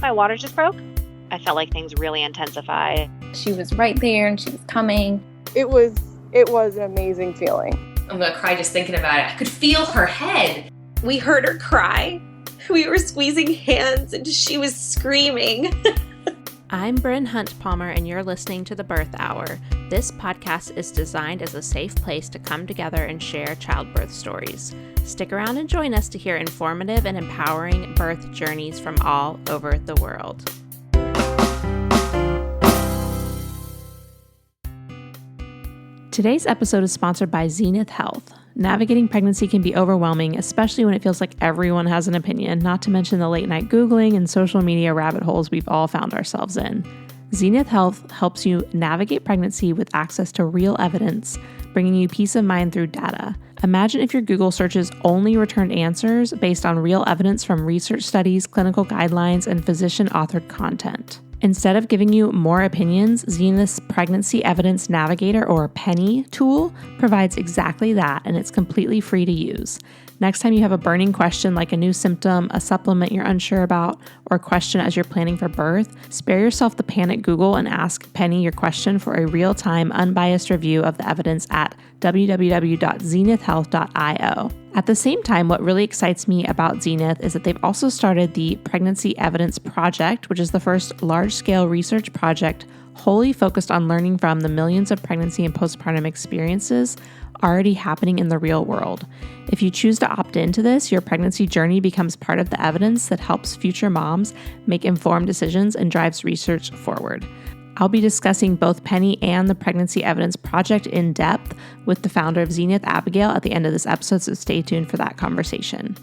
my water just broke. I felt like things really intensified. She was right there and she was coming. It was an amazing feeling. I'm gonna cry just thinking about it. I could feel her head. We heard her cry. We were squeezing hands and she was screaming. I'm Bryn Hunt Palmer, and you're listening to The Birth Hour. This podcast is designed as a safe place to come together and share childbirth stories. Stick around and join us to hear informative and empowering birth journeys from all over the world. Today's episode is sponsored by Zenith Health. Navigating pregnancy can be overwhelming, especially when it feels like everyone has an opinion, not to mention the late night Googling and social media rabbit holes we've all found ourselves in. Zenith Health helps you navigate pregnancy with access to real evidence, bringing you peace of mind through data. Imagine if your Google searches only returned answers based on real evidence from research studies, clinical guidelines, and physician-authored content. Instead of giving you more opinions, Zenith's Pregnancy Evidence Navigator, or Penny tool, provides exactly that, and it's completely free to use. Next time you have a burning question like a new symptom, a supplement you're unsure about, or a question as you're planning for birth, spare yourself the panic Google and ask Penny your question for a real-time, unbiased review of the evidence at www.zenithhealth.io. At the same time, what really excites me about Zenith is that they've also started the Pregnancy Evidence Project, which is the first large-scale research project wholly focused on learning from the millions of pregnancy and postpartum experiences already happening in the real world. If you choose to opt into this, your pregnancy journey becomes part of the evidence that helps future moms make informed decisions and drives research forward. I'll be discussing both Penny and the Pregnancy Evidence Project in depth with the founder of Zenith, Abigail, at the end of this episode, so stay tuned for that conversation.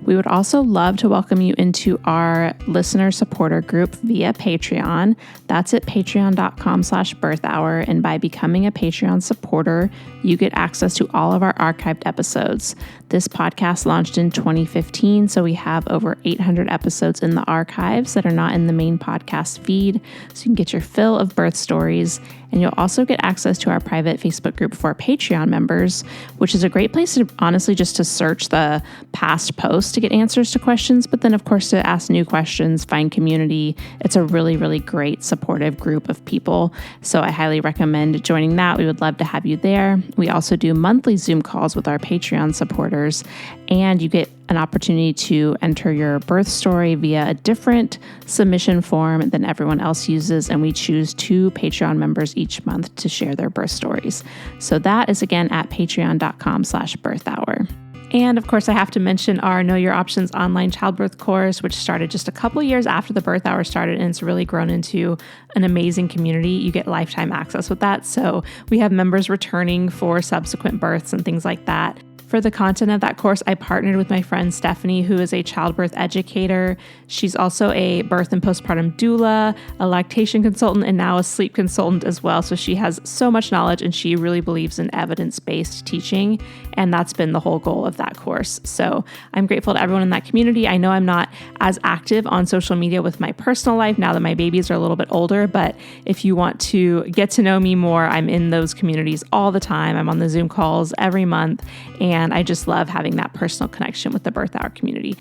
We would also love to welcome you into our listener supporter group via Patreon. That's at patreon.com/birthhour. And by becoming a Patreon supporter, you get access to all of our archived episodes. This podcast launched in 2015, so we have over 800 episodes in the archives that are not in the main podcast feed. So you can get your fill of birth stories. And you'll also get access to our private Facebook group for Patreon members, which is a great place to honestly just to search the past posts to get answers to questions, but then of course to ask new questions, find community. It's a really, really great supportive group of people. So I highly recommend joining that. We would love to have you there. We also do monthly Zoom calls with our Patreon supporters, and you get an opportunity to enter your birth story via a different submission form than everyone else uses, and we choose 2 Patreon members each month to share their birth stories. So that is again at patreon.com/birthhour. And of course, I have to mention our Know Your Options online childbirth course, which started just a couple years after the Birth Hour started, and it's really grown into an amazing community. You get lifetime access with that. So we have members returning for subsequent births and things like that. For the content of that course, I partnered with my friend Stephanie, who is a childbirth educator. She's also a birth and postpartum doula, a lactation consultant, and now a sleep consultant as well. So she has so much knowledge, and she really believes in evidence-based teaching. And that's been the whole goal of that course. So I'm grateful to everyone in that community. I know I'm not as active on social media with my personal life now that my babies are a little bit older, but if you want to get to know me more, I'm in those communities all the time. I'm on the Zoom calls every month, and I just love having that personal connection with the Birth Hour community.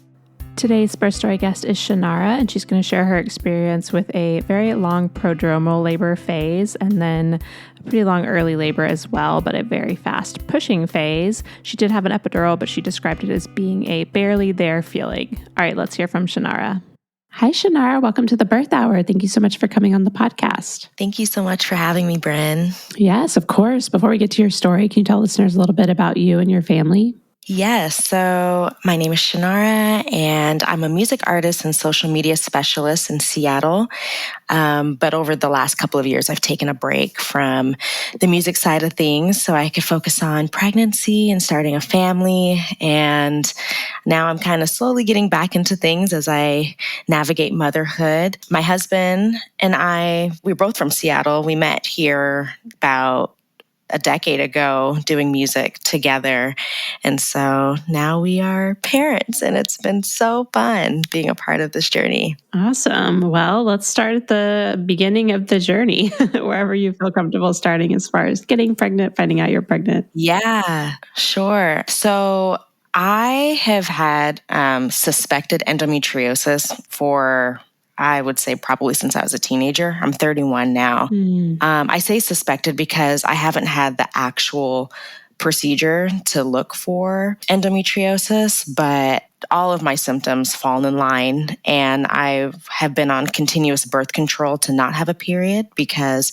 Today's birth story guest is Chanarah, and she's going to share her experience with a very long prodromal labor phase and then a pretty long early labor as well, but a very fast pushing phase. She did have an epidural, but she described it as being a barely there feeling. All right, let's hear from Chanarah. Hi, Chanarah. Welcome to the Birth Hour. Thank you so much for coming on the podcast. Thank you so much for having me, Bryn. Yes, of course. Before we get to your story, can you tell listeners a little bit about you and your family? Yes, so my name is Chanarah, and I'm a music artist and social media specialist in Seattle. But over the last couple of years, I've taken a break from the music side of things so I could focus on pregnancy and starting a family. And now I'm kind of slowly getting back into things as I navigate motherhood. My husband and I, we're both from Seattle. We met here about a decade ago doing music together. And so now we are parents, and it's been so fun being a part of this journey. Awesome. Well, let's start at the beginning of the journey, wherever you feel comfortable starting as far as getting pregnant, finding out you're pregnant. Yeah, sure. So I have had suspected endometriosis for I would say probably since I was a teenager. I'm 31 now. I say suspected because I haven't had the actual procedure to look for endometriosis, but all of my symptoms fall in line, and I have been on continuous birth control to not have a period because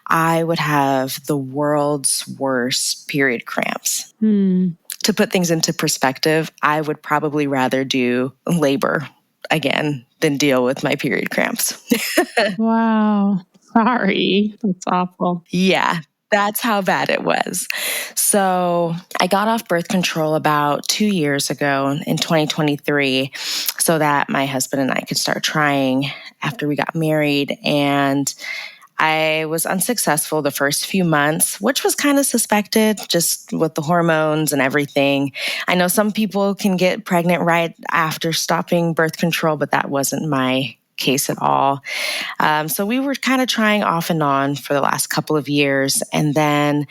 I would have the world's worst period cramps. To put things into perspective, I would probably rather do labor again than deal with my period cramps. Wow. Sorry. That's awful. Yeah. That's how bad it was. So I got off birth control about 2 years ago in 2023 so that my husband and I could start trying after we got married. And I was unsuccessful the first few months, which was kind of suspected just with the hormones and everything. I know some people can get pregnant right after stopping birth control, but that wasn't my case at all. So we were kind of trying off and on for the last couple of years. And then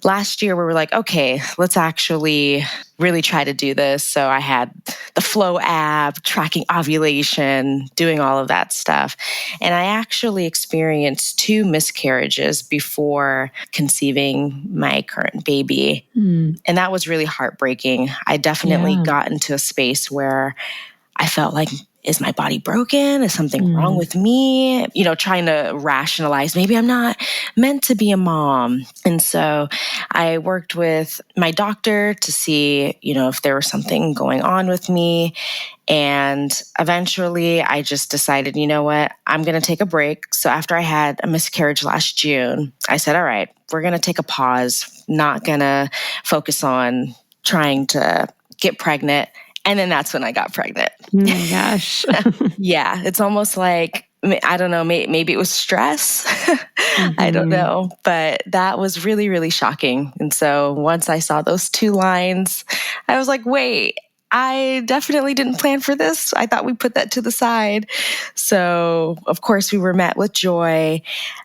last year we were like, okay, let's actually really try to do this. So I had the Flow app, tracking ovulation, doing all of that stuff. And I actually experienced 2 miscarriages before conceiving my current baby. And that was really heartbreaking. I definitely got into a space where I felt like, is my body broken? Is something wrong with me? Trying to rationalize, maybe I'm not meant to be a mom. And so I worked with my doctor to see, if there was something going on with me. And eventually I just decided, you know what, I'm going to take a break. So after I had a miscarriage last June, I said, all right, we're going to take a pause, not going to focus on trying to get pregnant. And then that's when I got pregnant. Oh my gosh. Yeah, it's almost like, I don't know, maybe it was stress. I don't know. But that was really, really shocking. And so once I saw those 2 lines, I was like, wait, I definitely didn't plan for this. I thought we put that to the side. So, of course, we were met with joy.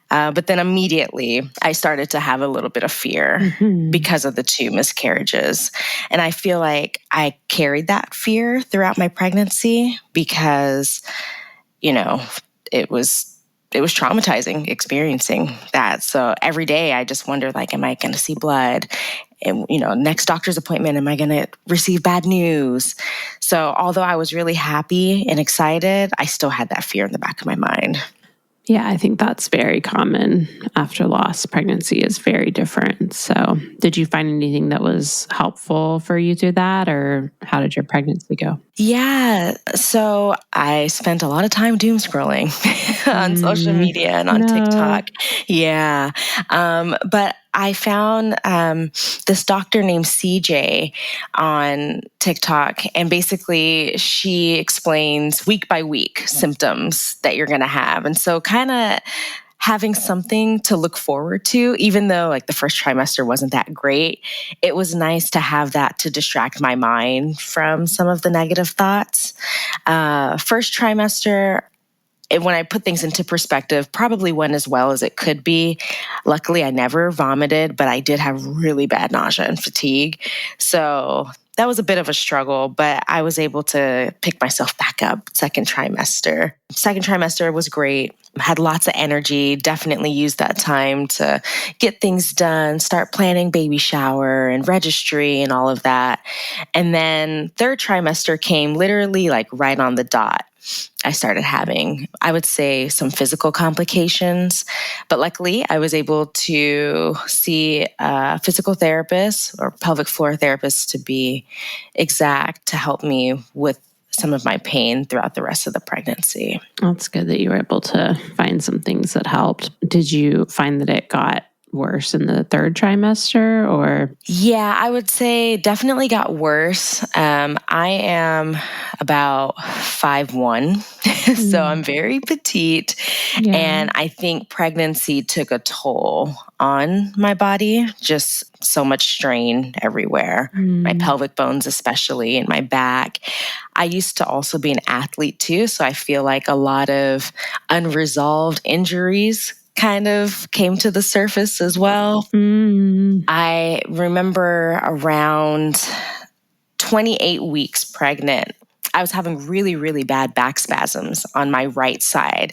But then immediately I started to have a little bit of fear because of the 2 miscarriages. And I feel like I carried that fear throughout my pregnancy because, it was traumatizing experiencing that. So every day I just wondered, like, am I going to see blood? And, next doctor's appointment, am I going to receive bad news? So although I was really happy and excited, I still had that fear in the back of my mind. Yeah, I think that's very common after loss. Pregnancy is very different. So did you find anything that was helpful for you through that, or how did your pregnancy go? Yeah, so I spent a lot of time doom scrolling on social media and on TikTok. Yeah, but I found this doctor named CJ on TikTok, and basically she explains week by week symptoms that you're going to have. And so kind of having something to look forward to, even though like the first trimester wasn't that great, it was nice to have that to distract my mind from some of the negative thoughts. First trimester, when I put things into perspective, probably went as well as it could be. Luckily, I never vomited, but I did have really bad nausea and fatigue. So that was a bit of a struggle, but I was able to pick myself back up second trimester. Second trimester was great. Had lots of energy, definitely used that time to get things done, start planning baby shower and registry and all of that. And then third trimester came literally like right on the dot. I started having, I would say, some physical complications. But luckily, I was able to see a physical therapist, or pelvic floor therapist to be exact, to help me with some of my pain throughout the rest of the pregnancy. That's good that you were able to find some things that helped. Did you find that it got worse in the third trimester, or? Yeah, I would say definitely got worse. I am about 5'1", so I'm very petite. Yeah. And I think pregnancy took a toll on my body, just so much strain everywhere, my pelvic bones especially, and my back. I used to also be an athlete too, so I feel like a lot of unresolved injuries kind of came to the surface as well. I remember around 28 weeks pregnant, I was having really, really bad back spasms on my right side.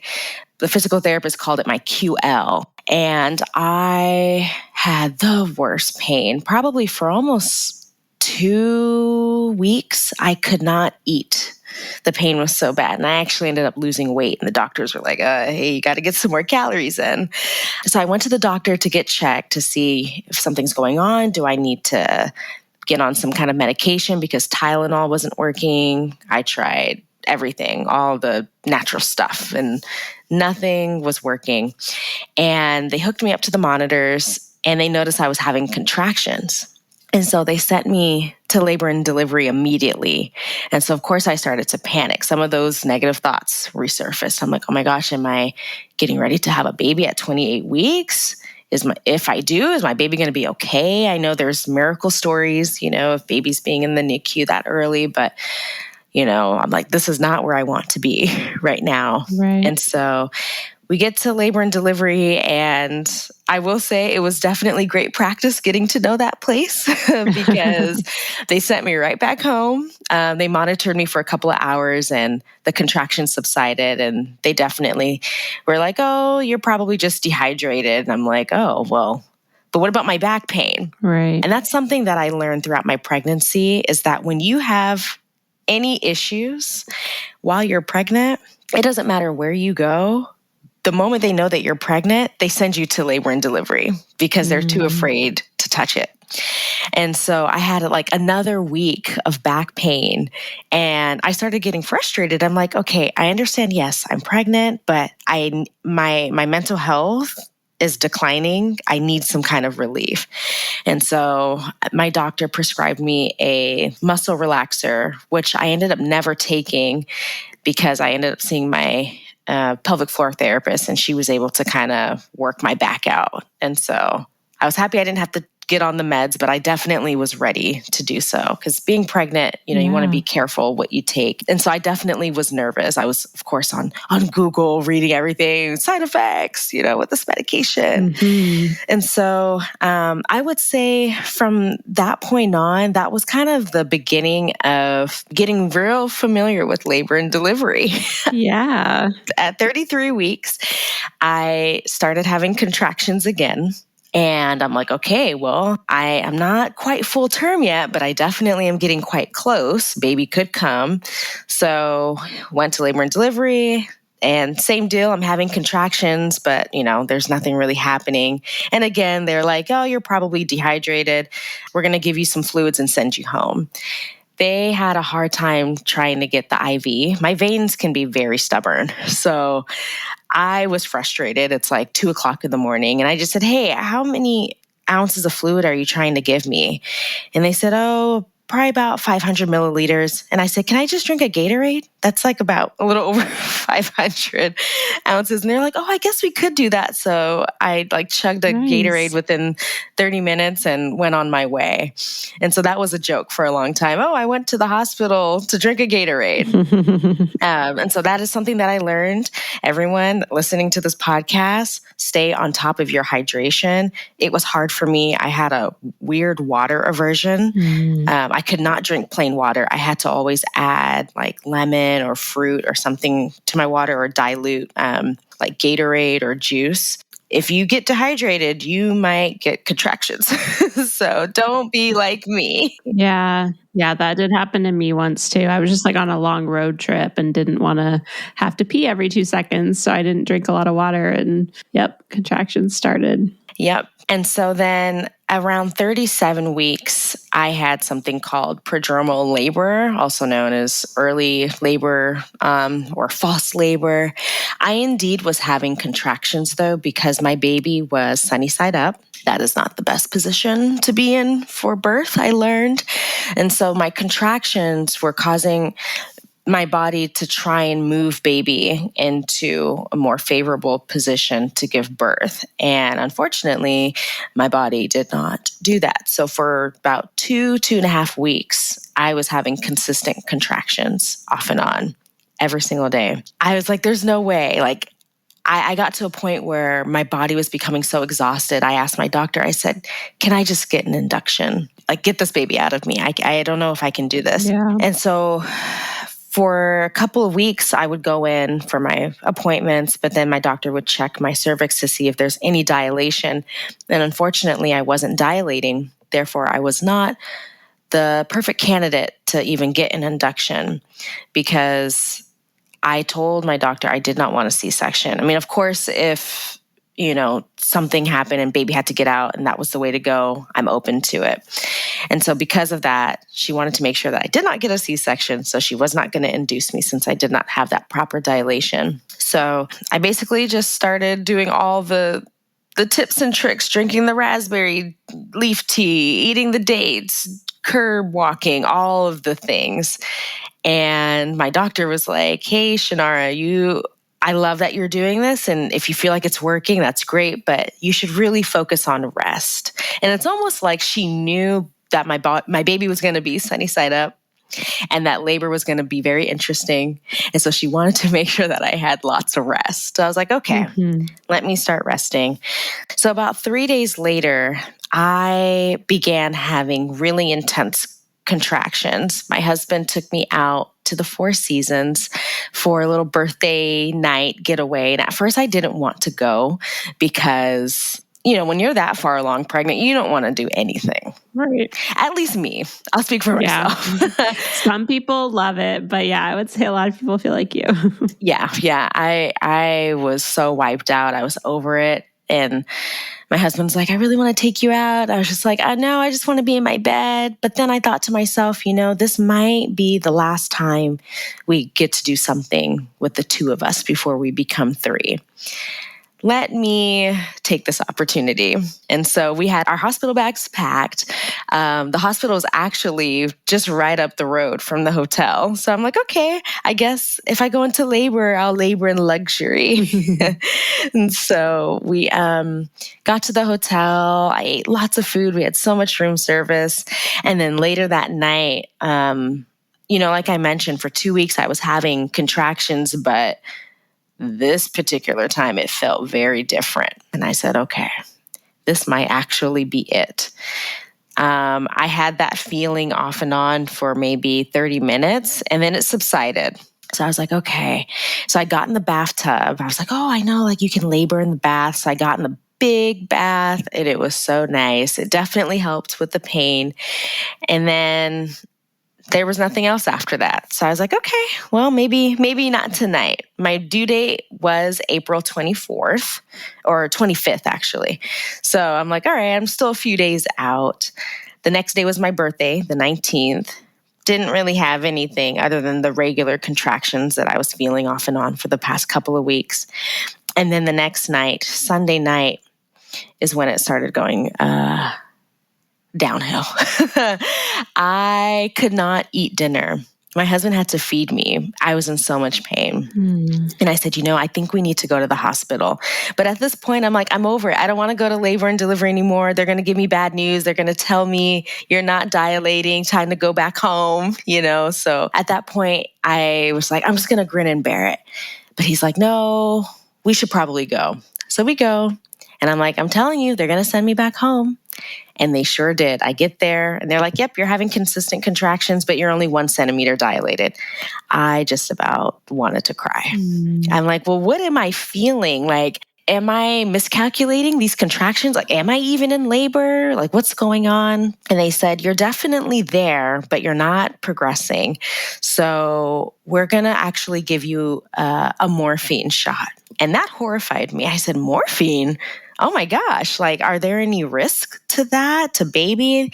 The physical therapist called it my QL. And I had the worst pain, probably for almost 2 weeks. I could not eat. The pain was so bad. And I actually ended up losing weight. And the doctors were like, hey, you got to get some more calories in. So I went to the doctor to get checked to see if something's going on. Do I need to get on some kind of medication because Tylenol wasn't working? I tried everything, all the natural stuff, and nothing was working. And they hooked me up to the monitors, and they noticed I was having contractions. And so they sent me to labor and delivery immediately. And so, of course, I started to panic. Some of those negative thoughts resurfaced. I'm like, oh my gosh, am I getting ready to have a baby at 28 weeks? If I do, is my baby going to be okay? I know there's miracle stories, of babies being in the NICU that early, but I'm like, this is not where I want to be right now. Right. And so we get to labor and delivery, and I will say it was definitely great practice getting to know that place because they sent me right back home. They monitored me for a couple of hours, and the contractions subsided, and they definitely were like, oh, you're probably just dehydrated. And I'm like, oh, well, but what about my back pain? Right. And that's something that I learned throughout my pregnancy is that when you have any issues while you're pregnant, it doesn't matter where you go. The moment they know that you're pregnant, they send you to labor and delivery because they're too afraid to touch it. And so I had like another week of back pain, and I started getting frustrated. I'm like, okay, I understand. Yes, I'm pregnant, but my mental health is declining. I need some kind of relief. And so my doctor prescribed me a muscle relaxer, which I ended up never taking because I ended up seeing my pelvic floor therapist, and she was able to kind of work my back out. And so I was happy I didn't have to get on the meds, but I definitely was ready to do so because being pregnant, you want to be careful what you take. And so I definitely was nervous. I was, of course, on Google reading everything, side effects, with this medication. Mm-hmm. And so I would say from that point on, that was kind of the beginning of getting real familiar with labor and delivery. Yeah. At 33 weeks, I started having contractions again. And I'm like, okay, well, I am not quite full term yet, but I definitely am getting quite close. Baby could come. So went to labor and delivery, and same deal. I'm having contractions, but there's nothing really happening. And again, they're like, oh, you're probably dehydrated. We're going to give you some fluids and send you home. They had a hard time trying to get the IV. My veins can be very stubborn. So I was frustrated. It's like 2:00 in the morning. And I just said, hey, how many ounces of fluid are you trying to give me? And they said, oh, probably about 500 milliliters. And I said, can I just drink a Gatorade? That's like about a little over 500 ounces. And they're like, oh, I guess we could do that. So I chugged a Gatorade within 30 minutes and went on my way. And so that was a joke for a long time. Oh, I went to the hospital to drink a Gatorade. And so that is something that I learned. Everyone listening to this podcast, stay on top of your hydration. It was hard for me. I had a weird water aversion. I could not drink plain water. I had to always add like lemon or fruit or something to my water, or dilute like Gatorade or juice. If you get dehydrated, you might get contractions. So don't be like me. Yeah, that did happen to me once too. I was just on a long road trip and didn't want to have to pee every 2 seconds. So I didn't drink a lot of water, and contractions started. Yep. And so then around 37 weeks, I had something called prodromal labor, also known as early labor or false labor. I indeed was having contractions, though, because my baby was sunny side up. That is not the best position to be in for birth, I learned. And so my contractions were causing my body to try and move baby into a more favorable position to give birth. And unfortunately, my body did not do that. So for about 2.5 weeks, I was having consistent contractions off and on every single day. I was like, there's no way. I got to a point where my body was becoming so exhausted. I asked my doctor, I said, can I just get an induction? Get this baby out of me. I don't know if I can do this. Yeah. And so For a couple of weeks, I would go in for my appointments, but then my doctor would check my cervix to see if there's any dilation. And unfortunately, I wasn't dilating. Therefore, I was not the perfect candidate to even get an induction because I told my doctor I did not want a C-section. I mean, of course, if, something happened and baby had to get out and that was the way to go, I'm open to it. And so because of that, she wanted to make sure that I did not get a C-section. So she was not going to induce me since I did not have that proper dilation. So I basically just started doing all the tips and tricks, drinking the raspberry leaf tea, eating the dates, curb walking, all of the things. And my doctor was like, hey, Chanarah, I love that you're doing this. And if you feel like it's working, that's great, but you should really focus on rest. And it's almost like she knew that my baby was going to be sunny side up and that labor was going to be very interesting. And so she wanted to make sure that I had lots of rest. So I was like, okay, let me start resting. So about 3 days later, I began having really intense contractions. My husband took me out to the Four Seasons for a little birthday night getaway. And at first I didn't want to go because, when you're that far along pregnant, you don't want to do anything. Right. At least me. I'll speak for myself. Some people love it, but I would say a lot of people feel like you. Yeah. I was so wiped out. I was over it. And my husband's like, I really want to take you out. I was just like, no, I just want to be in my bed. But then I thought to myself, this might be the last time we get to do something with the two of us before we become three. Let me take this opportunity. And so we had our hospital bags packed. The hospital is actually just right up the road from the hotel. So I'm like, okay, I guess if I go into labor, I'll labor in luxury. And so we got to the hotel. I ate lots of food. We had so much room service. And then later that night, like I mentioned, for 2 weeks, I was having contractions, but this particular time, it felt very different. And I said, okay, this might actually be it. I had that feeling off and on for maybe 30 minutes, and then it subsided. So I was like, okay. So I got in the bathtub. I was like, oh, I know, like you can labor in the bath. So I got in the big bath, and it was so nice. It definitely helped with the pain. And then there was nothing else after that. So I was like, okay, well, maybe not tonight. My due date was April 24th or 25th, actually. So I'm like, all right, I'm still a few days out. The next day was my birthday, the 19th. Didn't really have anything other than the regular contractions that I was feeling off and on for the past couple of weeks. And then the next night, Sunday night, is when it started going downhill. I could not eat dinner. My husband had to feed me. I was in so much pain. And I said, I think we need to go to the hospital. But at this point, I'm like, I'm over it. I don't want to go to labor and delivery anymore. They're going to give me bad news. They're going to tell me you're not dilating, time to go back home, So at that point, I was like, I'm just going to grin and bear it. But he's like, no, we should probably go. So we go. And I'm like, I'm telling you, they're going to send me back home. And they sure did. I get there and they're like, yep, you're having consistent contractions, but you're only 1 centimeter dilated. I just about wanted to cry. I'm like, well, what am I feeling? Like, am I miscalculating these contractions? Like, am I even in labor? Like, what's going on? And they said, you're definitely there, but you're not progressing. So we're going to actually give you a morphine shot. And that horrified me. I said, morphine? Oh my gosh, like, are there any risk to that, to baby? And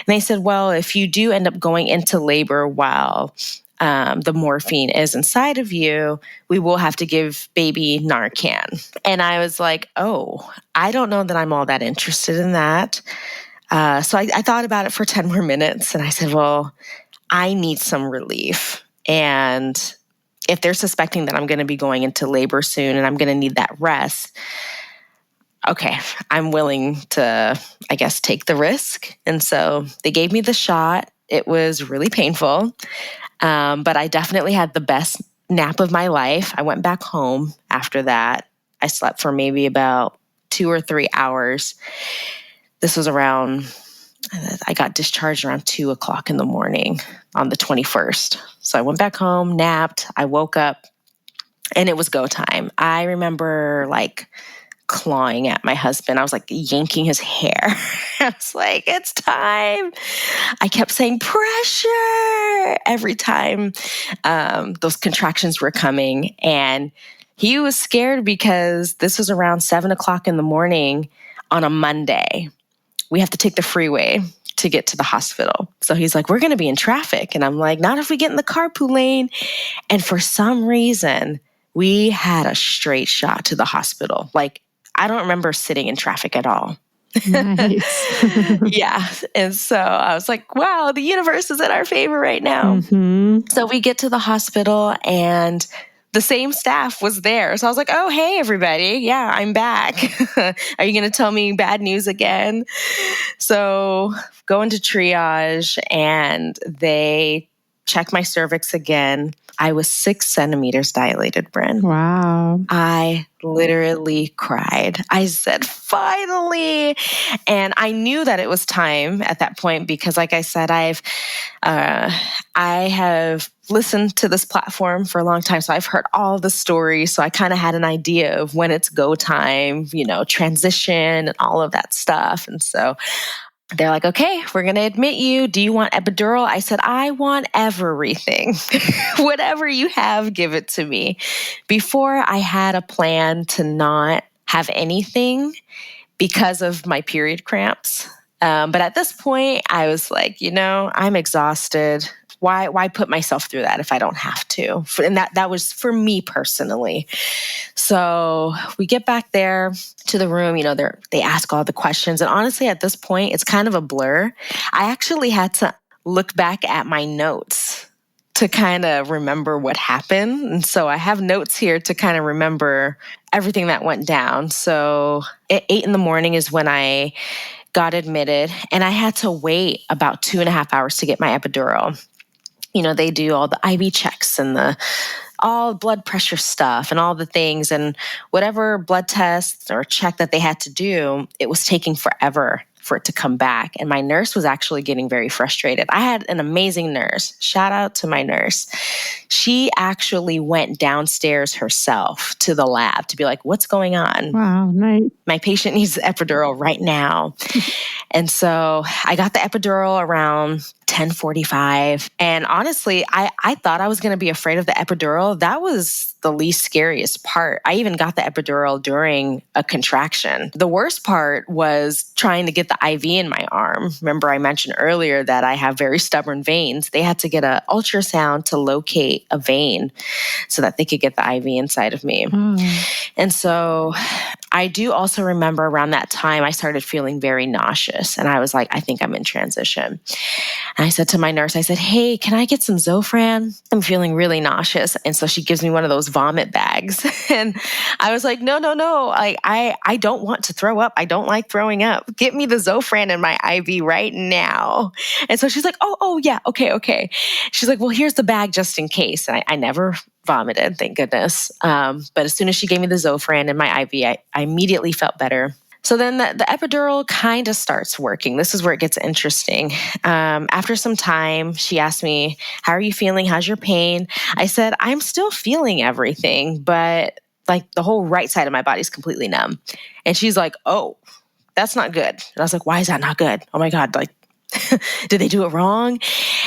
they said, well, if you do end up going into labor while the morphine is inside of you, we will have to give baby Narcan. And I was like, oh, I don't know that I'm all that interested in that. So I thought about it for 10 more minutes and I said, well, I need some relief. And if they're suspecting that I'm going to be going into labor soon and I'm going to need that rest, okay, I'm willing to, I guess, take the risk. And so they gave me the shot. It was really painful, but I definitely had the best nap of my life. I went back home after that. I slept for maybe about 2 or 3 hours. This was around I got discharged around 2:00 in the morning on the 21st. So I went back home, napped, I woke up, and it was go time. I remember like clawing at my husband. I was like yanking his hair. I was like, it's time. I kept saying pressure every time those contractions were coming. And he was scared because this was around 7:00 in the morning on a Monday. We have to take the freeway to get to the hospital. So he's like, we're going to be in traffic. And I'm like, not if we get in the carpool lane. And for some reason, we had a straight shot to the hospital. Like, I don't remember sitting in traffic at all. Nice. Yeah. And so I was like, wow, the universe is in our favor right now. Mm-hmm. So we get to the hospital and the same staff was there. So I was like, oh, hey, everybody. Yeah, I'm back. Are you going to tell me bad news again? So go into triage and they check my cervix again. I was 6 centimeters dilated, Bryn. Wow. I literally cried. I said, finally. And I knew that it was time at that point because, like I said, I have listened to this platform for a long time. So I've heard all the stories. So I kind of had an idea of when it's go time, transition and all of that stuff. And so they're like, okay, we're going to admit you. Do you want epidural? I said, I want everything. Whatever you have, give it to me. Before, I had a plan to not have anything because of my period cramps. But at this point, I was like, I'm exhausted. Why put myself through that if I don't have to? And that was for me personally. So we get back there to the room, they ask all the questions. And honestly, at this point, it's kind of a blur. I actually had to look back at my notes to kind of remember what happened. And so I have notes here to kind of remember everything that went down. So at 8 a.m. is when I got admitted, and I had to wait about 2.5 hours to get my epidural. They do all the IV checks and all blood pressure stuff and all the things, and whatever blood tests or check that they had to do, it was taking forever for it to come back. And my nurse was actually getting very frustrated. I had an amazing nurse. Shout out to my nurse. She actually went downstairs herself to the lab to be like, what's going on? Wow, nice. My patient needs the epidural right now. And so I got the epidural around 10:45. And honestly, I thought I was going to be afraid of the epidural. That was the least scariest part. I even got the epidural during a contraction. The worst part was trying to get the IV in my arm. Remember, I mentioned earlier that I have very stubborn veins. They had to get an ultrasound to locate a vein so that they could get the IV inside of me. And so I do also remember around that time, I started feeling very nauseous. And I was like, I think I'm in transition. And I said to my nurse, I said, hey, can I get some Zofran? I'm feeling really nauseous. And so she gives me one of those vomit bags. And I was like, no. I don't want to throw up. I don't like throwing up. Get me the Zofran in my IV right now. And so she's like, oh yeah, okay. She's like, well, here's the bag just in case. And I never vomited, thank goodness. But as soon as she gave me the Zofran in my IV, I immediately felt better. So then the epidural kind of starts working. This is where it gets interesting. After some time, she asked me, how are you feeling? How's your pain? I said, I'm still feeling everything, but like the whole right side of my body is completely numb. And she's like, oh, that's not good. And I was like, why is that not good? Oh my God, like, did they do it wrong?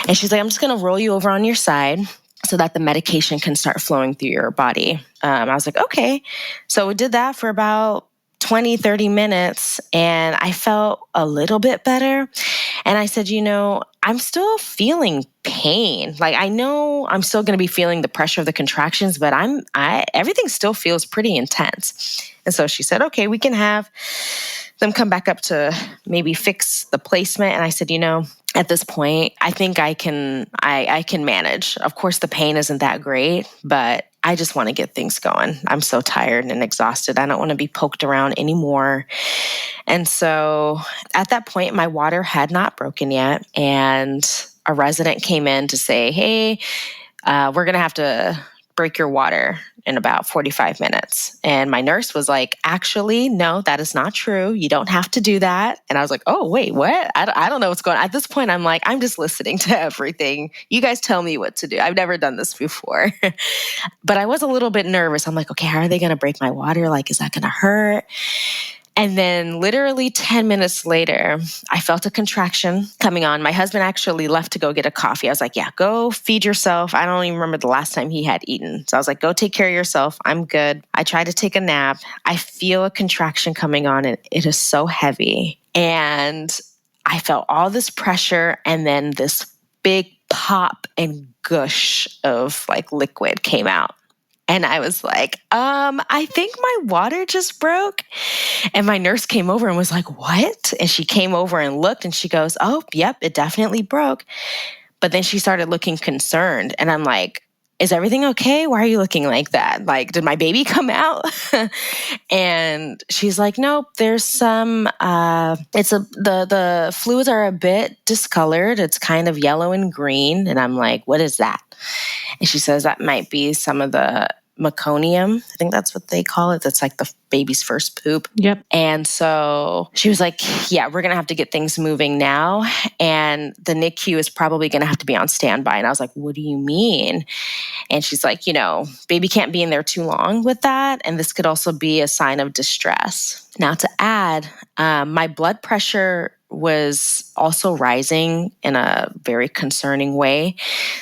And she's like, I'm just going to roll you over on your side so that the medication can start flowing through your body. I was like, okay. So we did that for about 20, 30 minutes, and I felt a little bit better. And I said, I'm still feeling pain. Like, I know I'm still going to be feeling the pressure of the contractions, but everything still feels pretty intense. And so she said, okay, we can have them come back up to maybe fix the placement. And I said, at this point, I think I can manage. Of course, the pain isn't that great, but I just want to get things going. I'm so tired and exhausted. I don't want to be poked around anymore. And so at that point, my water had not broken yet. And a resident came in to say, hey, we're going to have to break your water in about 45 minutes. And my nurse was like, actually, no, that is not true. You don't have to do that. And I was like, oh, wait, what? I don't know what's going on. At this point, I'm like, I'm just listening to everything. You guys tell me what to do. I've never done this before. But I was a little bit nervous. I'm like, okay, how are they going to break my water? Like, is that going to hurt? And then literally 10 minutes later, I felt a contraction coming on. My husband actually left to go get a coffee. I was like, yeah, go feed yourself. I don't even remember the last time he had eaten. So I was like, go take care of yourself. I'm good. I tried to take a nap. I feel a contraction coming on and it is so heavy. And I felt all this pressure and then this big pop and gush of like liquid came out. And I was like, I think my water just broke. And my nurse came over and was like, what? And she came over and looked and she goes, oh, yep, it definitely broke. But then she started looking concerned. And I'm like, is everything okay? Why are you looking like that? Like, did my baby come out? And she's like, nope, there's some, the fluids are a bit discolored. It's kind of yellow and green. And I'm like, what is that? And she says that might be some of the meconium. I think that's what they call it. That's like the baby's first poop. Yep. And so she was like, yeah, we're going to have to get things moving now. And the NICU is probably going to have to be on standby. And I was like, what do you mean? And she's like, baby can't be in there too long with that. And this could also be a sign of distress. Now to add, my blood pressure was also rising in a very concerning way.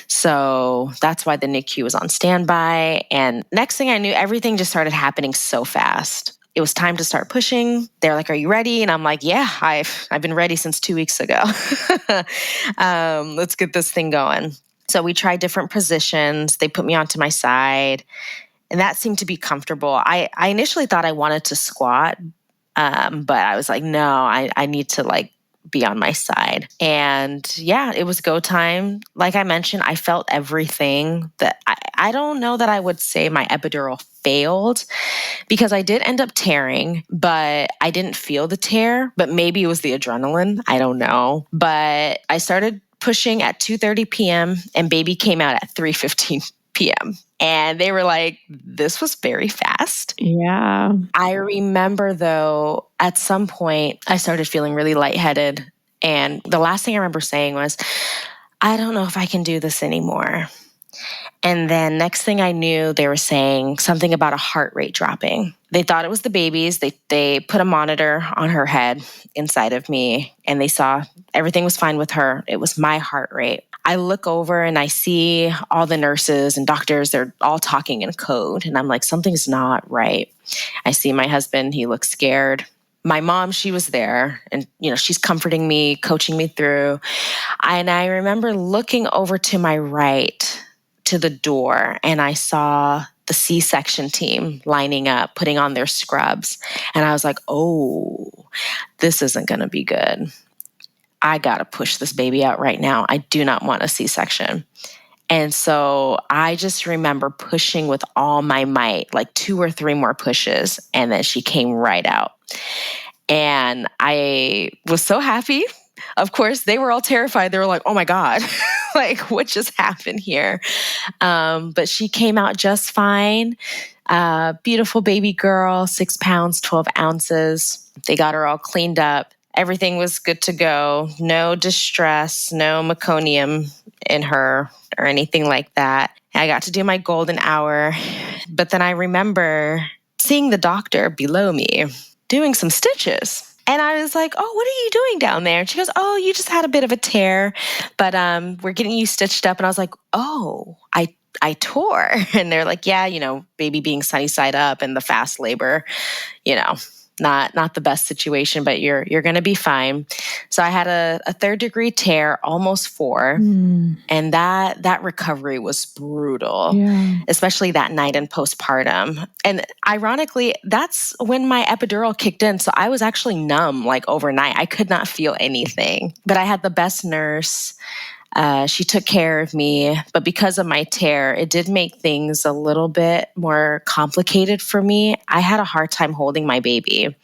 So that's why the NICU was on standby. And next thing I knew, everything just started happening so fast. It was time to start pushing. They're like, are you ready? And I'm like, yeah, I've been ready since 2 weeks ago. Let's get this thing going. So we tried different positions. They put me onto my side. And that seemed to be comfortable. I initially thought I wanted to squat. But I was like, no, I need to like be on my side. And yeah, it was go time. Like I mentioned, I felt everything that I don't know that I would say my epidural failed because I did end up tearing, but I didn't feel the tear, but maybe it was the adrenaline. I don't know. But I started pushing at 2:30 p.m. and baby came out at 3:15 p.m. And they were like, this was very fast. Yeah. I remember though, at some point, I started feeling really lightheaded. And the last thing I remember saying was, I don't know if I can do this anymore. And then next thing I knew, they were saying something about a heart rate dropping. They thought it was the baby's. They put a monitor on her head inside of me, and they saw everything was fine with her. It was my heart rate. I look over and I see all the nurses and doctors, they're all talking in code. And I'm like, something's not right. I see my husband, he looks scared. My mom, she was there and, she's comforting me, coaching me through. And I remember looking over to my right to the door and I saw the C-section team lining up, putting on their scrubs. And I was like, oh, this isn't going to be good. I got to push this baby out right now. I do not want a C-section. And so I just remember pushing with all my might, like 2 or 3 more pushes. And then she came right out. And I was so happy. Of course, they were all terrified. They were like, oh my God, like what just happened here? But she came out just fine. Beautiful baby girl, 6 pounds, 12 ounces. They got her all cleaned up. Everything was good to go. No distress, no meconium in her or anything like that. I got to do my golden hour. But then I remember seeing the doctor below me doing some stitches. And I was like, oh, what are you doing down there? And she goes, oh, you just had a bit of a tear, but we're getting you stitched up. And I was like, oh, I tore. And they're like, yeah, baby being sunny side up and the fast labor, not the best situation, but you're going to be fine. So I had a 3rd degree tear, almost 4. And that recovery was brutal, especially that night in postpartum. And ironically, that's when my epidural kicked in. So I was actually numb like overnight. I could not feel anything, but I had the best nurse. She took care of me, but because of my tear, it did make things a little bit more complicated for me. I had a hard time holding my baby,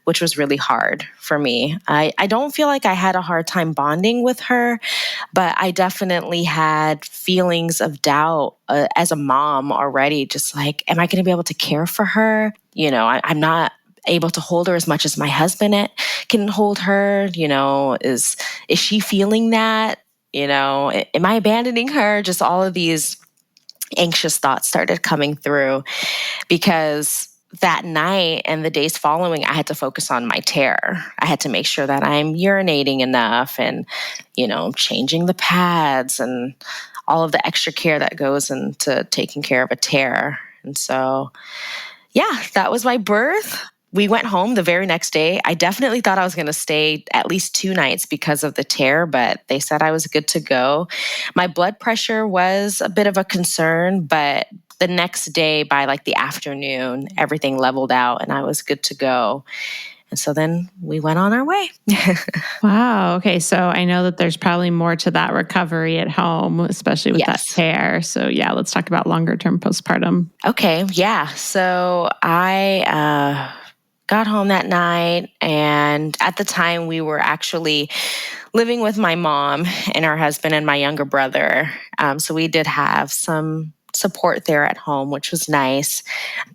which was really hard for me. I don't feel like I had a hard time bonding with her, but I definitely had feelings of doubt as a mom already, just like, am I going to be able to care for her? I'm not able to hold her as much as my husband can hold her. Is she feeling that? Am I abandoning her? Just all of these anxious thoughts started coming through because that night and the days following, I had to focus on my tear. I had to make sure that I'm urinating enough and, changing the pads and all of the extra care that goes into taking care of a tear. And so, yeah, that was my birth. We went home the very next day. I definitely thought I was going to stay at least 2 nights because of the tear, but they said I was good to go. My blood pressure was a bit of a concern, but the next day by like the afternoon, everything leveled out and I was good to go. And so then we went on our way. Wow. Okay. So I know that there's probably more to that recovery at home, especially with that tear. So yeah, let's talk about longer term postpartum. Okay. Yeah. So I got home that night, and at the time we were actually living with my mom and her husband and my younger brother. So we did have some support there at home, which was nice.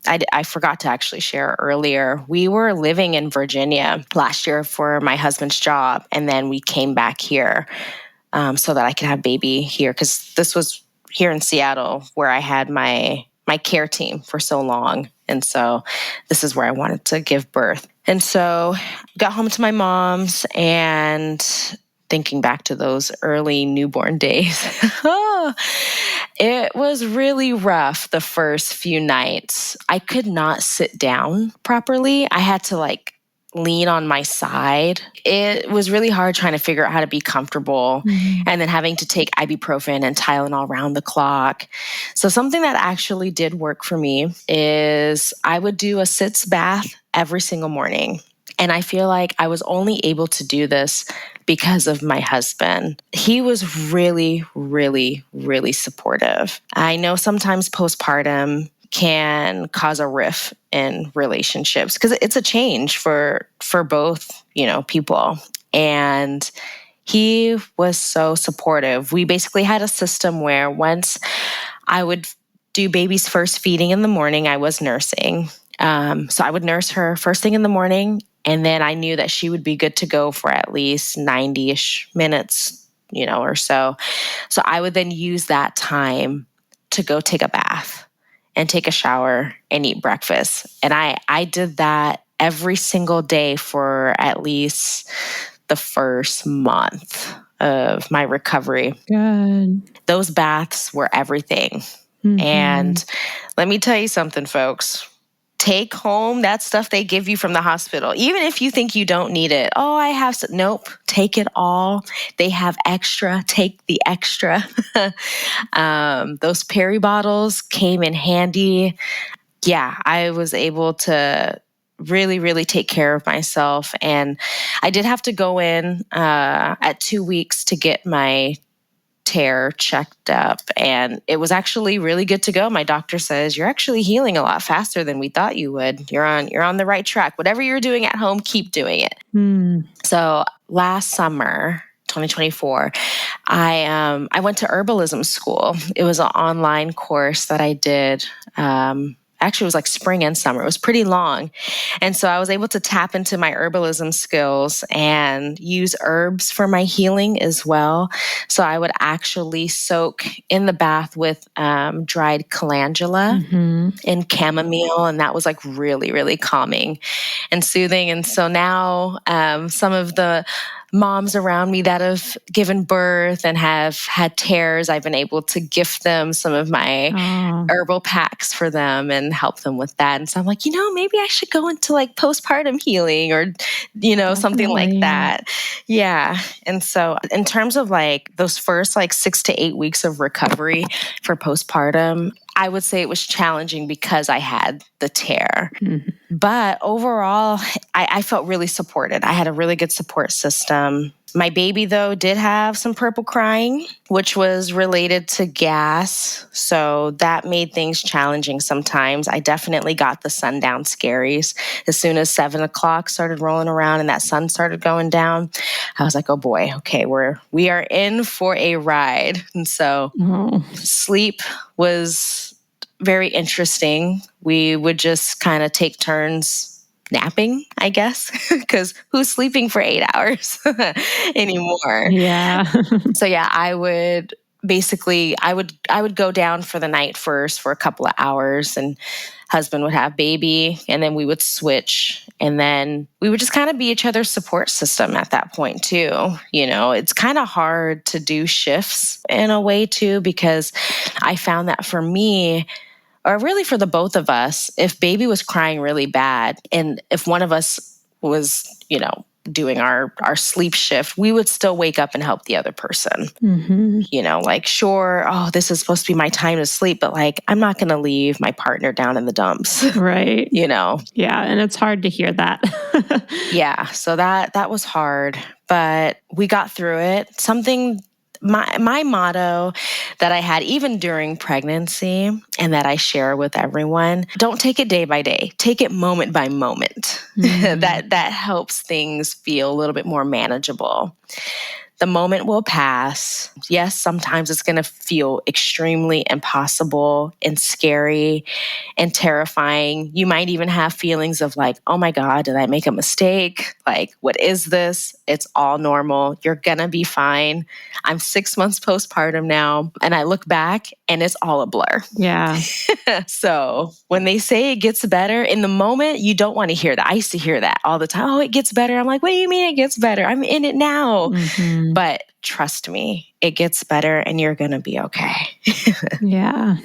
I forgot to actually share earlier. We were living in Virginia last year for my husband's job, and then we came back here so that I could have baby here, because this was here in Seattle where I had my care team for so long. And so this is where I wanted to give birth. And so got home to my mom's, and thinking back to those early newborn days, it was really rough the first few nights. I could not sit down properly. I had to lean on my side. It was really hard trying to figure out how to be comfortable, and then having to take ibuprofen and Tylenol around the clock. So something that actually did work for me is I would do a sitz bath every single morning. And I feel like I was only able to do this because of my husband. He was really, really, really supportive. I know sometimes postpartum can cause a rift in relationships because it's a change for both, people. And he was so supportive. We basically had a system where once I would do baby's first feeding in the morning, I was nursing. So I would nurse her first thing in the morning, and then I knew that she would be good to go for at least 90-ish minutes, or so. So I would then use that time to go take a bath and take a shower and eat breakfast. And I did that every single day for at least the first month of my recovery. Good. Those baths were everything. And let me tell you something, folks. Take home that stuff they give you from the hospital. Even if you think you don't need it. Oh, I have some. Nope. Take it all. They have extra. Take the extra. Those peri bottles came in handy. Yeah, I was able to really, really take care of myself. And I did have to go in at 2 weeks to get my tear checked up, and it was actually really good to go. My doctor says, you're actually healing a lot faster than we thought you would. You're on the right track. Whatever you're doing at home, keep doing it. So last summer, 2024, I went to herbalism school. It was an online course that I did. Actually, it was like spring and summer. It was pretty long. And so I was able to tap into my herbalism skills and use herbs for my healing as well. So I would actually soak in the bath with dried calendula and chamomile. And that was really, really calming and soothing. And so now some of the moms around me that have given birth and have had tears, I've been able to gift them some of my herbal packs for them and help them with that. And so I'm like, maybe I should go into postpartum healing or, something like that. Yeah. And so in terms of those first 6 to 8 weeks of recovery for postpartum, I would say it was challenging because I had the tear. But overall, I felt really supported. I had a really good support system. My baby, though, did have some purple crying, which was related to gas. So that made things challenging sometimes. I definitely got the sundown scaries. As soon as 7 o'clock started rolling around and that sun started going down, I was like, oh boy, okay, we are in for a ride. And so sleep was very interesting. We would just kind of take turns napping, I guess, because who's sleeping for 8 hours anymore? Yeah. So yeah, I would go down for the night first for a couple of hours, and husband would have baby, and then we would switch, and then we would just kind of be each other's support system at that point too. It's kind of hard to do shifts in a way too, because I found that for me, or really for the both of us, if baby was crying really bad, and if one of us was, doing our sleep shift, we would still wake up and help the other person. Sure, this is supposed to be my time to sleep, but I'm not going to leave my partner down in the dumps. Right. Yeah. And it's hard to hear that. Yeah. So that was hard, but we got through it. My motto that I had even during pregnancy and that I share with everyone, don't take it day by day, take it moment by moment. That helps things feel a little bit more manageable. The moment will pass. Yes, sometimes it's going to feel extremely impossible and scary and terrifying. You might even have feelings of oh my God, did I make a mistake? What is this? It's all normal. You're going to be fine. I'm 6 months postpartum now, and I look back and it's all a blur. Yeah. So when they say it gets better, in the moment, you don't want to hear that. I used to hear that all the time. Oh, it gets better. I'm like, what do you mean it gets better? I'm in it now. But trust me, it gets better and you're going to be okay. Yeah.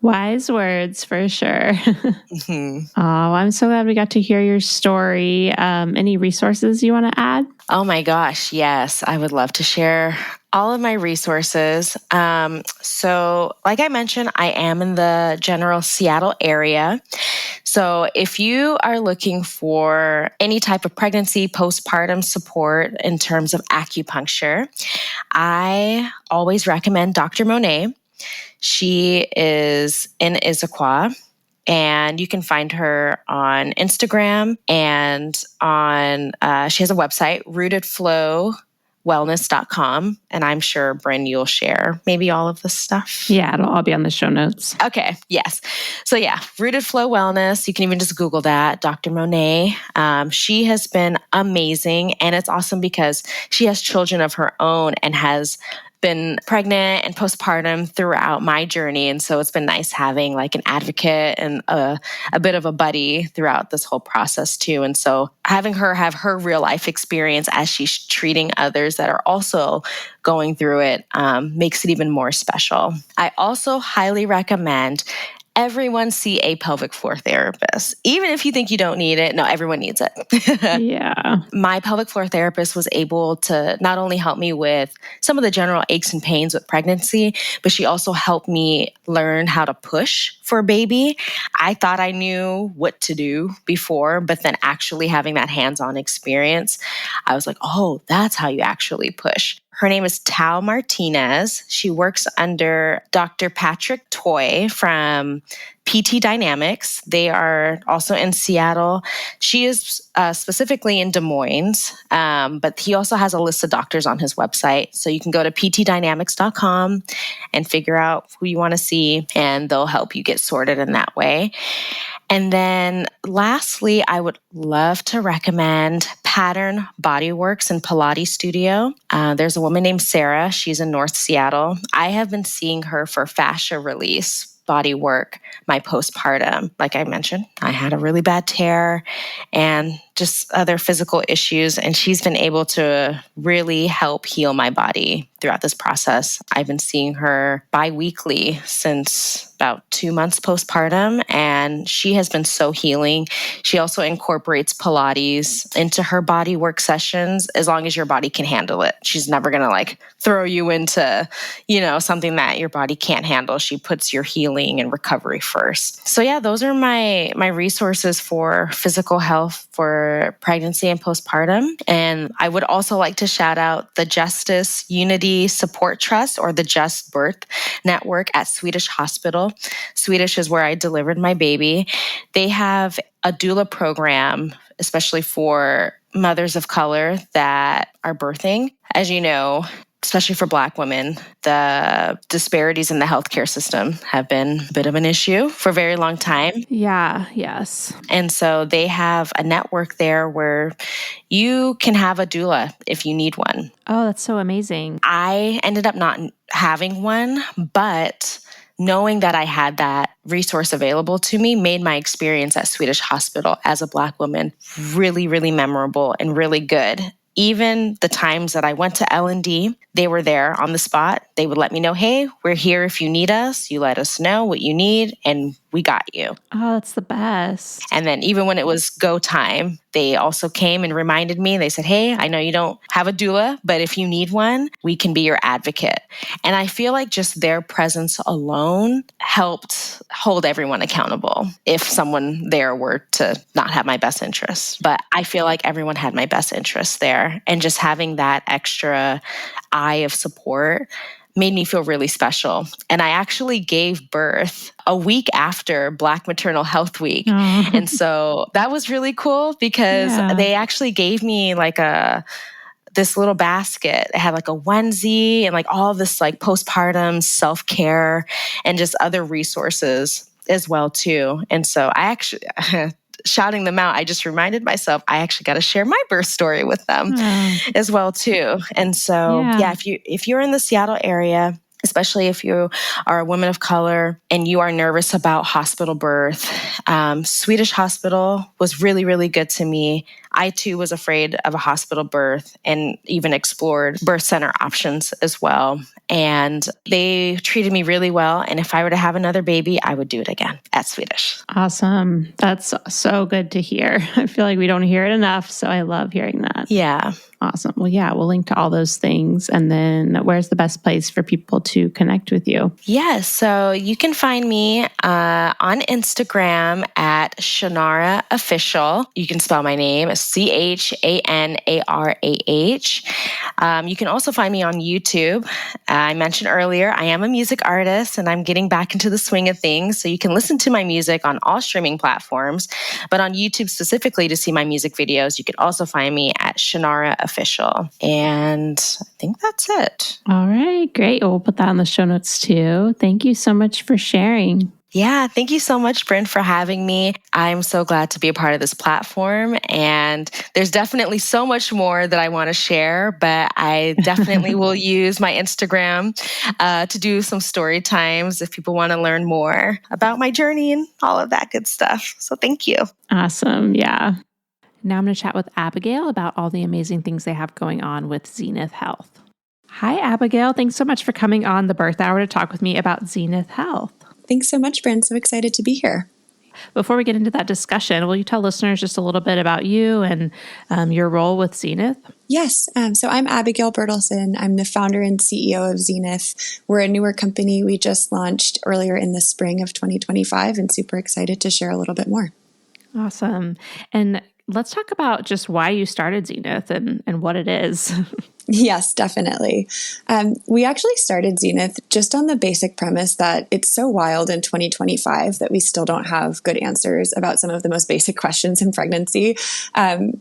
Wise words for sure. Oh, I'm so glad we got to hear your story. Any resources you want to add? Oh my gosh, yes. I would love to share all of my resources. So like I mentioned, I am in the general Seattle area. So if you are looking for any type of pregnancy, postpartum support in terms of acupuncture, I always recommend Dr. Monet. She is in Issaquah. And you can find her on Instagram and she has a website, rootedflowwellness.com. And I'm sure, Bryn, you'll share maybe all of this stuff. Yeah, it'll all be on the show notes. Okay, yes. So yeah, Rooted Flow Wellness. You can even just Google that, Dr. Monet. She has been amazing. And it's awesome because she has children of her own and has been pregnant and postpartum throughout my journey. And so it's been nice having an advocate and a bit of a buddy throughout this whole process too. And so having her have her real life experience as she's treating others that are also going through it makes it even more special. I also highly recommend everyone see a pelvic floor therapist. Even if you think you don't need it, no, everyone needs it. Yeah. My pelvic floor therapist was able to not only help me with some of the general aches and pains with pregnancy, but she also helped me learn how to push for baby. I thought I knew what to do before, but then actually having that hands-on experience, I was like, oh, that's how you actually push. Her name is Tao Martinez. She works under Dr. Patrick Toy from PT Dynamics. They are also in Seattle. She is specifically in Des Moines, but he also has a list of doctors on his website. So you can go to ptdynamics.com and figure out who you want to see, and they'll help you get sorted in that way. And then lastly, I would love to recommend Pattern Bodyworks and Pilates Studio. There's a woman named Sarah. She's in North Seattle. I have been seeing her for fascia release body work, my postpartum. Like I mentioned, I had a really bad tear and just other physical issues. And she's been able to really help heal my body throughout this process. I've been seeing her bi-weekly since about 2 months postpartum, and she has been so healing. She also incorporates Pilates into her body work sessions as long as your body can handle it. She's never going to throw you into, something that your body can't handle. She puts your healing and recovery first. So yeah, those are my resources for physical health for for pregnancy and postpartum. And I would also like to shout out the Justice Unity Support Trust, or the Just Birth Network at Swedish Hospital. Swedish is where I delivered my baby. They have a doula program, especially for mothers of color that are birthing. As you know, especially for Black women, the disparities in the healthcare system have been a bit of an issue for a very long time. Yeah, yes. And so they have a network there where you can have a doula if you need one. Oh, that's so amazing. I ended up not having one, but knowing that I had that resource available to me made my experience at Swedish Hospital as a Black woman really, really memorable and really good. Even the times that I went to L&D, they were there on the spot. They would let me know, hey, we're here if you need us. You let us know what you need, and we got you. Oh, that's the best. And then even when it was go time, they also came and reminded me. They said, hey, I know you don't have a doula, but if you need one, we can be your advocate. And I feel like just their presence alone helped hold everyone accountable if someone there were to not have my best interests. But I feel like everyone had my best interests there. And just having that extra eye of support made me feel really special. And I actually gave birth a week after Black Maternal Health Week. Oh. And so that was really cool because they actually gave me like this little basket. It had like a onesie and like all this like postpartum self-care and just other resources as well too. And so I actually... shouting them out, I just reminded myself I actually got to share my birth story with them as well too. And so, if you're in the Seattle area, especially if you are a woman of color and you are nervous about hospital birth, Swedish Hospital was really, really good to me. I too was afraid of a hospital birth and even explored birth center options as well. And they treated me really well. And if I were to have another baby, I would do it again at Swedish. Awesome. That's so good to hear. I feel like we don't hear it enough. So I love hearing that. Yeah. Awesome. Well, yeah, we'll link to all those things. And then where's the best place for people to connect with you? Yes. So you can find me on Instagram at Chanarah Official. You can spell my name Chanarah. You can also find me on YouTube. I mentioned earlier, I am a music artist and I'm getting back into the swing of things. So you can listen to my music on all streaming platforms. But on YouTube specifically to see my music videos, you can also find me at Chanarah Official. And I think that's it. All right, great. We'll put that on the show notes too. Thank you so much for sharing. Yeah, thank you so much, Bryn, for having me. I'm so glad to be a part of this platform. And there's definitely so much more that I want to share, but I definitely will use my Instagram to do some story times if people want to learn more about my journey and all of that good stuff. So thank you. Awesome. Yeah. Now I'm going to chat with Abigail about all the amazing things they have going on with Zenith Health. Hi, Abigail. Thanks so much for coming on the Birth Hour to talk with me about Zenith Health. Thanks so much, Bryn. So excited to be here. Before we get into that discussion, will you tell listeners just a little bit about you and your role with Zenith? Yes. So I'm Abigail Bertelson. I'm the founder and CEO of Zenith. We're a newer company. We just launched earlier in the spring of 2025 and super excited to share a little bit more. Awesome. And let's talk about just why you started Zenith and what it is. Yes, definitely. We actually started Zenith just on the basic premise that it's so wild in 2025 that we still don't have good answers about some of the most basic questions in pregnancy,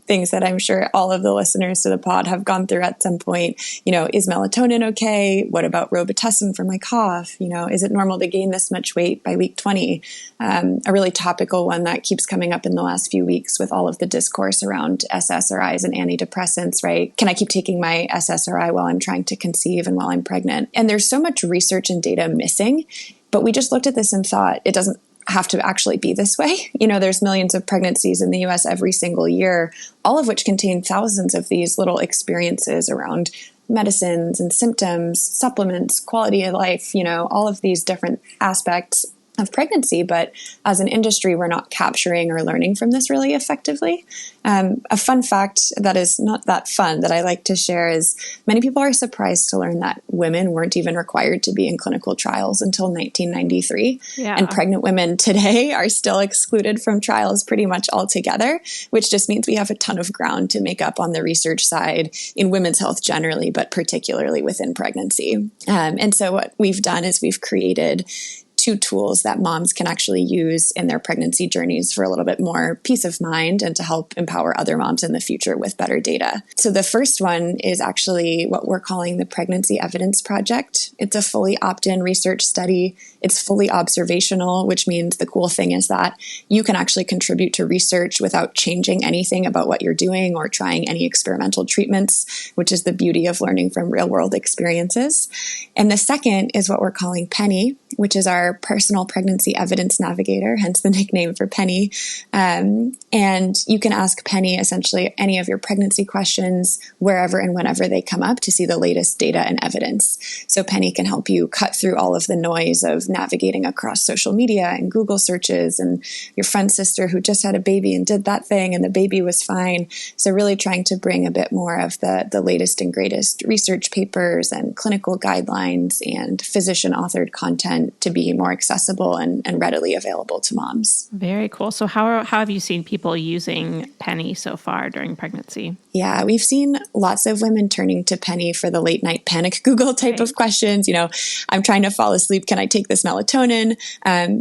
things that I'm sure all of the listeners to the pod have gone through at some point. You know, is melatonin okay? What about Robitussin for my cough? You know, is it normal to gain this much weight by week 20? A really topical one that keeps coming up in the last few weeks with all of the discourse around SSRIs and antidepressants, right? Can I keep taking my SSRI while I'm trying to conceive and while I'm pregnant? And there's so much research and data missing, but we just looked at this and thought it doesn't have to actually be this way. You know, there's millions of pregnancies in the US every single year, all of which contain thousands of these little experiences around medicines and symptoms, supplements, quality of life, you know, all of these different aspects of pregnancy, but as an industry, we're not capturing or learning from this really effectively. A fun fact that is not that fun that I like to share is many people are surprised to learn that women weren't even required to be in clinical trials until 1993. Yeah. And pregnant women today are still excluded from trials pretty much altogether, which just means we have a ton of ground to make up on the research side in women's health generally, but particularly within pregnancy. And so what we've done is we've created 2 tools that moms can actually use in their pregnancy journeys for a little bit more peace of mind and to help empower other moms in the future with better data. So the first one is actually what we're calling the Pregnancy Evidence Project. It's a fully opt-in research study. It's fully observational, which means the cool thing is that you can actually contribute to research without changing anything about what you're doing or trying any experimental treatments, which is the beauty of learning from real-world experiences. And the second is what we're calling Penny, which is our personal pregnancy evidence navigator, hence the nickname for Penny. And you can ask Penny essentially any of your pregnancy questions wherever and whenever they come up to see the latest data and evidence. So Penny can help you cut through all of the noise of navigating across social media and Google searches and your friend's sister who just had a baby and did that thing and the baby was fine. So really trying to bring a bit more of the latest and greatest research papers and clinical guidelines and physician-authored content to be more accessible and readily available to moms. Very cool. So how have you seen people using Penny so far during pregnancy? Yeah, we've seen lots of women turning to Penny for the late night panic Google type of questions. You know, I'm trying to fall asleep. Can I take this melatonin?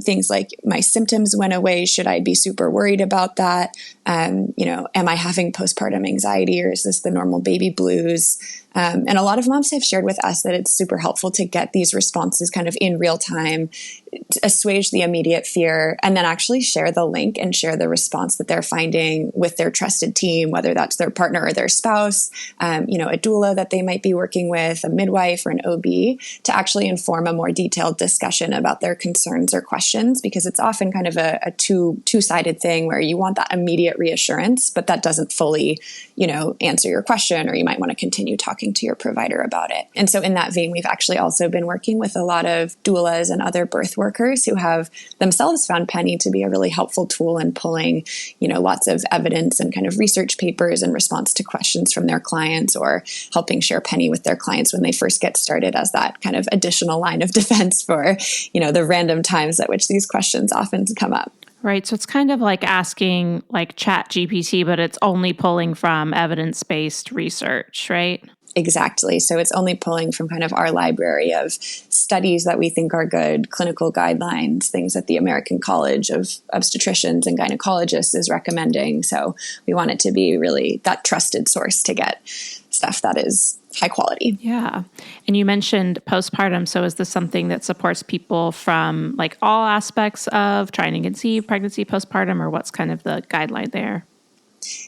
Things like my symptoms went away. Should I be super worried about that? Am I having postpartum anxiety or is this the normal baby blues? And a lot of moms have shared with us that it's super helpful to get these responses kind of in real time, assuage the immediate fear, and then actually share the link and share the response that they're finding with their trusted team, whether that's their partner or their spouse, a doula that they might be working with, a midwife or an OB, to actually inform a more detailed discussion about their concerns or questions, because it's often kind of a two-sided thing where you want that immediate reassurance, but that doesn't fully, answer your question, or you might want to continue talking to your provider about it. And so in that vein, we've actually also been working with a lot of doulas and other birth workers who have themselves found Penny to be a really helpful tool in pulling, lots of evidence and kind of research papers in response to questions from their clients, or helping share Penny with their clients when they first get started as that kind of additional line of defense for, the random times at which these questions often come up. Right. So it's kind of like asking like Chat GPT, but it's only pulling from evidence-based research, right? Exactly. So it's only pulling from kind of our library of studies that we think are good, clinical guidelines, things that the American College of Obstetricians and Gynecologists is recommending. So we want it to be really that trusted source to get stuff that is high quality. Yeah. And you mentioned postpartum. So is this something that supports people from like all aspects of trying to conceive, pregnancy, postpartum, or what's kind of the guideline there?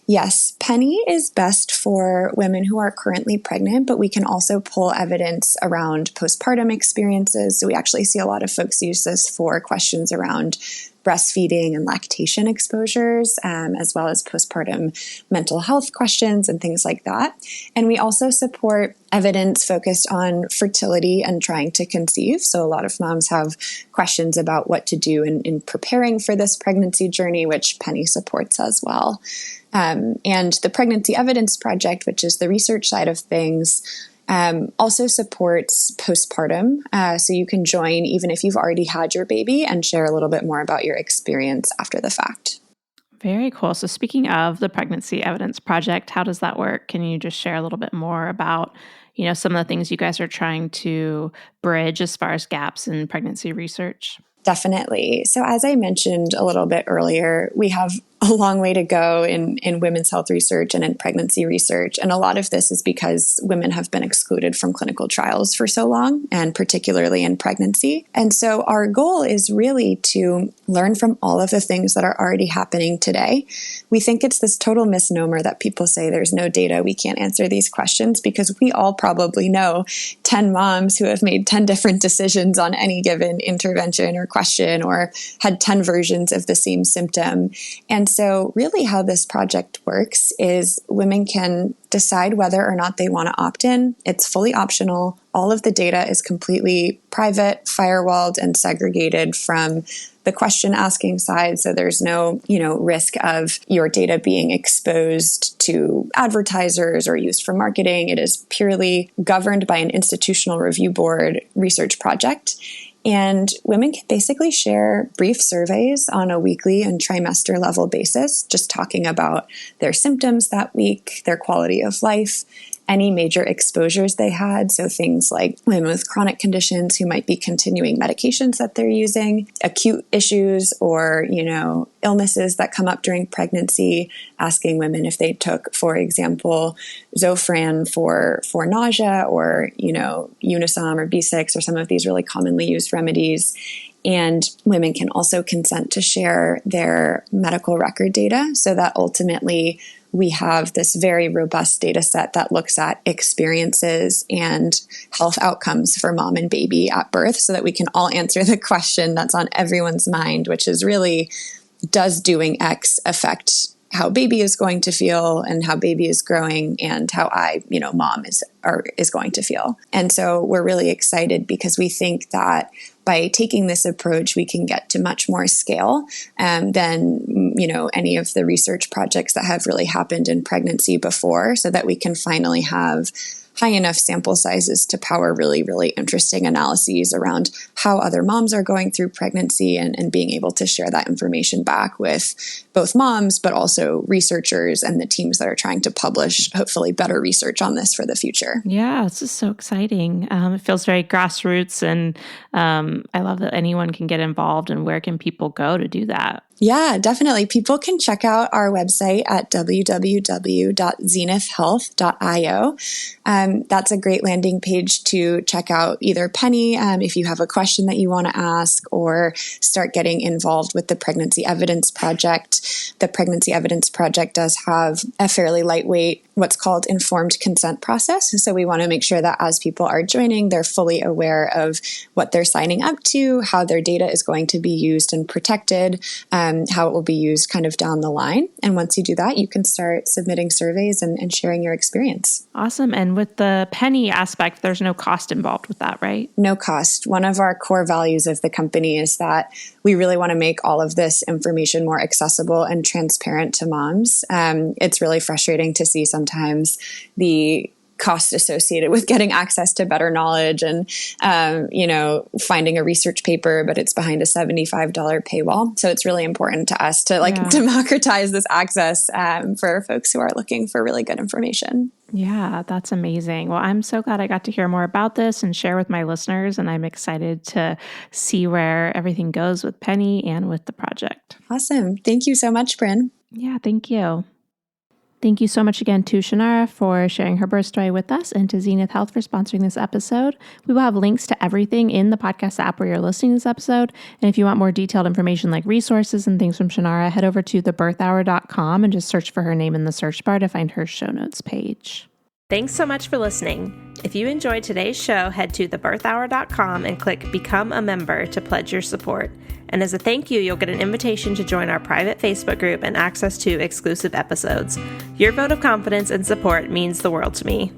Yes, Penny is best for women who are currently pregnant, but we can also pull evidence around postpartum experiences. So we actually see a lot of folks use this for questions around breastfeeding and lactation exposures, as well as postpartum mental health questions and things like that. And we also support evidence focused on fertility and trying to conceive. So a lot of moms have questions about what to do in preparing for this pregnancy journey, which Penny supports as well. And the Pregnancy Evidence Project, which is the research side of things, also supports postpartum. So you can join even if you've already had your baby and share a little bit more about your experience after the fact. Very cool. So speaking of the Pregnancy Evidence Project, how does that work? Can you just share a little bit more about, some of the things you guys are trying to bridge as far as gaps in pregnancy research? Definitely. So as I mentioned a little bit earlier, we have a long way to go in women's health research and in pregnancy research. And a lot of this is because women have been excluded from clinical trials for so long, and particularly in pregnancy. And so our goal is really to learn from all of the things that are already happening today. We think it's this total misnomer that people say there's no data, we can't answer these questions, because we all probably know 10 moms who have made 10 different decisions on any given intervention or question, or had 10 versions of the same symptom. And so really how this project works is women can decide whether or not they want to opt in. It's fully optional. all of the data is completely private, firewalled, and segregated from the question asking side. So there's no, risk of your data being exposed to advertisers or used for marketing. It is purely governed by an institutional review board research project. And women can basically share brief surveys on a weekly and trimester level basis, just talking about their symptoms that week, their quality of life, any major exposures they had. So things like women with chronic conditions who might be continuing medications that they're using, acute issues or, illnesses that come up during pregnancy, asking women if they took, for example, Zofran for nausea or, Unisom or B6 or some of these really commonly used remedies. And women can also consent to share their medical record data so that ultimately we have this very robust data set that looks at experiences and health outcomes for mom and baby at birth so that we can all answer the question that's on everyone's mind, which is really, does doing X affect how baby is going to feel and how baby is growing and how mom is going to feel. And so we're really excited because we think that by taking this approach, we can get to much more scale than, any of the research projects that have really happened in pregnancy before, so that we can finally have high enough sample sizes to power really, really interesting analyses around how other moms are going through pregnancy and being able to share that information back with both moms, but also researchers and the teams that are trying to publish, hopefully, better research on this for the future. Yeah, this is so exciting. It feels very grassroots, and I love that anyone can get involved. And where can people go to do that? Yeah, definitely. People can check out our website at www.zenithhealth.io. That's a great landing page to check out either Penny if you have a question that you want to ask, or start getting involved with the Pregnancy Evidence Project. The Pregnancy Evidence Project does have a fairly lightweight, what's called informed consent process. So we want to make sure that as people are joining, they're fully aware of what they're signing up to, how their data is going to be used and protected, how it will be used kind of down the line. And once you do that, you can start submitting surveys and sharing your experience. Awesome. And with the Penny aspect, there's no cost involved with that, right? No cost. One of our core values of the company is that we really want to make all of this information more accessible and transparent to moms. It's really frustrating to see sometimes the cost associated with getting access to better knowledge and, finding a research paper, but it's behind a $75 paywall. So it's really important to us to democratize this access for folks who are looking for really good information. Yeah, that's amazing. Well, I'm so glad I got to hear more about this and share with my listeners, and I'm excited to see where everything goes with Penny and with the project. Awesome. Thank you so much, Bryn. Yeah, thank you. Thank you so much again to Chanarah for sharing her birth story with us, and to Zenith Health for sponsoring this episode. We will have links to everything in the podcast app where you're listening to this episode. And if you want more detailed information like resources and things from Chanarah, head over to thebirthhour.com and just search for her name in the search bar to find her show notes page. Thanks so much for listening. If you enjoyed today's show, head to thebirthhour.com and click Become a Member to pledge your support. And as a thank you, you'll get an invitation to join our private Facebook group and access to exclusive episodes. Your vote of confidence and support means the world to me.